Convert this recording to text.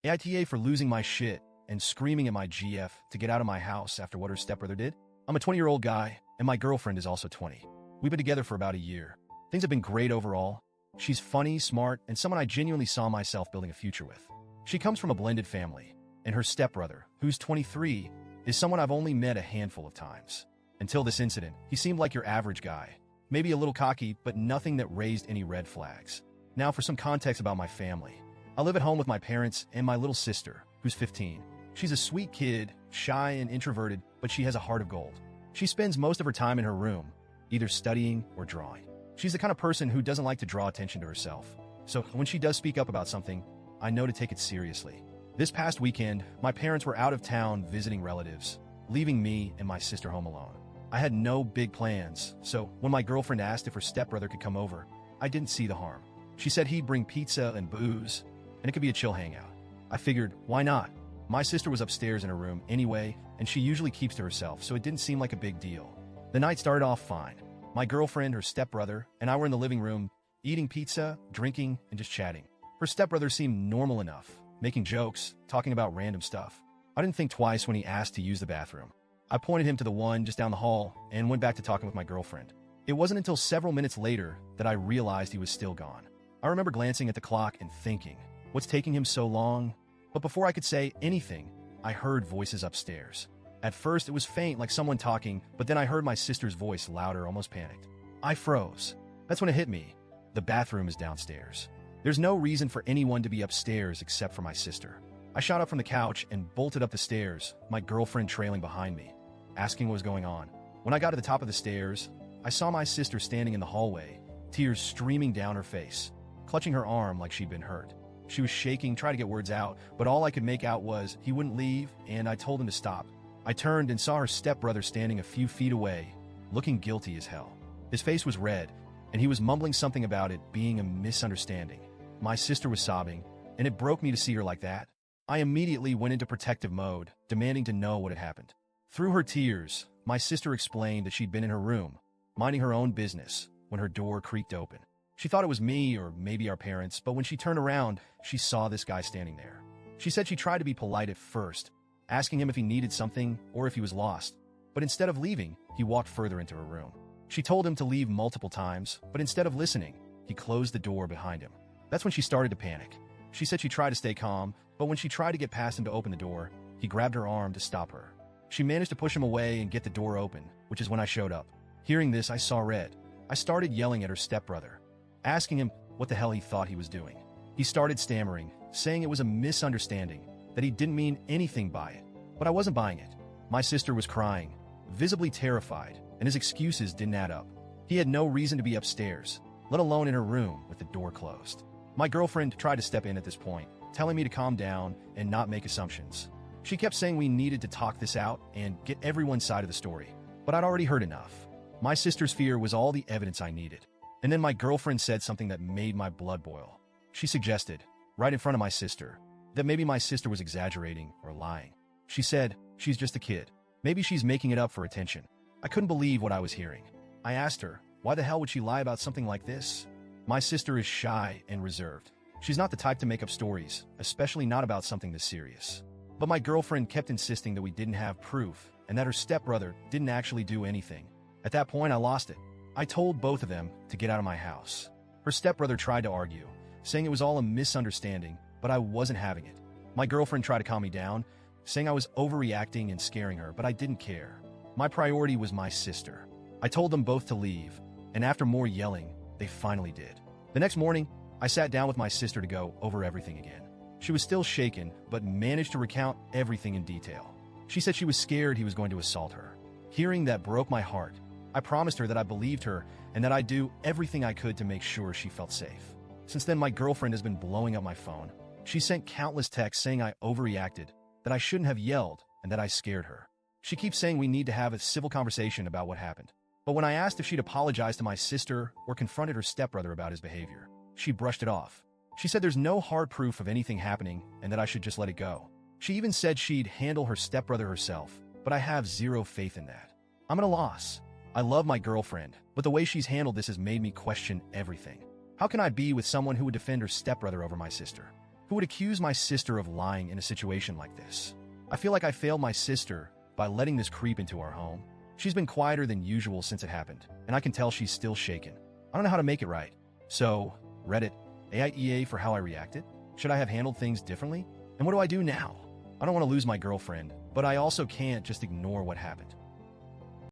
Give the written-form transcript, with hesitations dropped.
AITA for losing my shit and screaming at my GF to get out of my house after what her stepbrother did. I'm a 20-year-old guy, and my girlfriend is also 20. We've been together for about a year. Things have been great overall. She's funny, smart, and someone I genuinely saw myself building a future with. She comes from a blended family, and her stepbrother, who's 23, is someone I've only met a handful of times. Until this incident, he seemed like your average guy. Maybe a little cocky, but nothing that raised any red flags. Now for some context about my family. I live at home with my parents and my little sister, who's 15. She's a sweet kid, shy and introverted, but she has a heart of gold. She spends most of her time in her room, either studying or drawing. She's the kind of person who doesn't like to draw attention to herself. So when she does speak up about something, I know to take it seriously. This past weekend, my parents were out of town visiting relatives, leaving me and my sister home alone. I had no big plans, so when my girlfriend asked if her stepbrother could come over, I didn't see the harm. She said he'd bring pizza and booze, and it could be a chill hangout. I figured, why not? My sister was upstairs in her room anyway, and she usually keeps to herself, so it didn't seem like a big deal. The night started off fine. My girlfriend, her stepbrother, and I were in the living room, eating pizza, drinking, and just chatting. Her stepbrother seemed normal enough, making jokes, talking about random stuff. I didn't think twice when he asked to use the bathroom. I pointed him to the one just down the hall and went back to talking with my girlfriend. It wasn't until several minutes later that I realized he was still gone. I remember glancing at the clock and thinking, what's taking him so long? But before I could say anything, I heard voices upstairs. At first, it was faint, like someone talking, but then I heard my sister's voice louder, almost panicked. I froze. That's when it hit me. The bathroom is downstairs. There's no reason for anyone to be upstairs except for my sister. I shot up from the couch and bolted up the stairs, my girlfriend trailing behind me, asking what was going on. When I got to the top of the stairs, I saw my sister standing in the hallway, tears streaming down her face, clutching her arm like she'd been hurt. She was shaking, trying to get words out, but all I could make out was he wouldn't leave, and I told him to stop. I turned and saw her stepbrother standing a few feet away, looking guilty as hell. His face was red, and he was mumbling something about it being a misunderstanding. My sister was sobbing, and it broke me to see her like that. I immediately went into protective mode, demanding to know what had happened. Through her tears, my sister explained that she'd been in her room, minding her own business, when her door creaked open. She thought it was me or maybe our parents, but when she turned around, she saw this guy standing there. She said she tried to be polite at first, asking him if he needed something or if he was lost. But instead of leaving, he walked further into her room. She told him to leave multiple times, but instead of listening, he closed the door behind him. That's when she started to panic. She said she tried to stay calm, but when she tried to get past him to open the door, he grabbed her arm to stop her. She managed to push him away and get the door open, which is when I showed up. Hearing this, I saw red. I started yelling at her stepbrother, asking him what the hell he thought he was doing. He started stammering, saying it was a misunderstanding, that he didn't mean anything by it. But I wasn't buying it. My sister was crying, visibly terrified, and his excuses didn't add up. He had no reason to be upstairs, let alone in her room with the door closed. My girlfriend tried to step in at this point, telling me to calm down and not make assumptions. She kept saying we needed to talk this out and get everyone's side of the story, but I'd already heard enough. My sister's fear was all the evidence I needed. And then my girlfriend said something that made my blood boil. She suggested, right in front of my sister, that maybe my sister was exaggerating or lying. She said, she's just a kid. Maybe she's making it up for attention. I couldn't believe what I was hearing. I asked her, why the hell would she lie about something like this? My sister is shy and reserved. She's not the type to make up stories, especially not about something this serious. But my girlfriend kept insisting that we didn't have proof and that her stepbrother didn't actually do anything. At that point, I lost it. I told both of them to get out of my house. Her stepbrother tried to argue, saying it was all a misunderstanding, but I wasn't having it. My girlfriend tried to calm me down, saying I was overreacting and scaring her, but I didn't care. My priority was my sister. I told them both to leave, and after more yelling, they finally did. The next morning, I sat down with my sister to go over everything again. She was still shaken, but managed to recount everything in detail. She said she was scared he was going to assault her. Hearing that broke my heart. I promised her that I believed her and that I'd do everything I could to make sure she felt safe. Since then, my girlfriend has been blowing up my phone. She sent countless texts saying I overreacted, that I shouldn't have yelled, and that I scared her. She keeps saying we need to have a civil conversation about what happened. But when I asked if she'd apologized to my sister or confronted her stepbrother about his behavior, she brushed it off. She said there's no hard proof of anything happening and that I should just let it go. She even said she'd handle her stepbrother herself, but I have zero faith in that. I'm at a loss. I love my girlfriend, but the way she's handled this has made me question everything. How can I be with someone who would defend her stepbrother over my sister? Who would accuse my sister of lying in a situation like this? I feel like I failed my sister by letting this creep into our home. She's been quieter than usual since it happened, and I can tell she's still shaken. I don't know how to make it right. So, Reddit, AITA for how I reacted? Should I have handled things differently? And what do I do now? I don't want to lose my girlfriend, but I also can't just ignore what happened.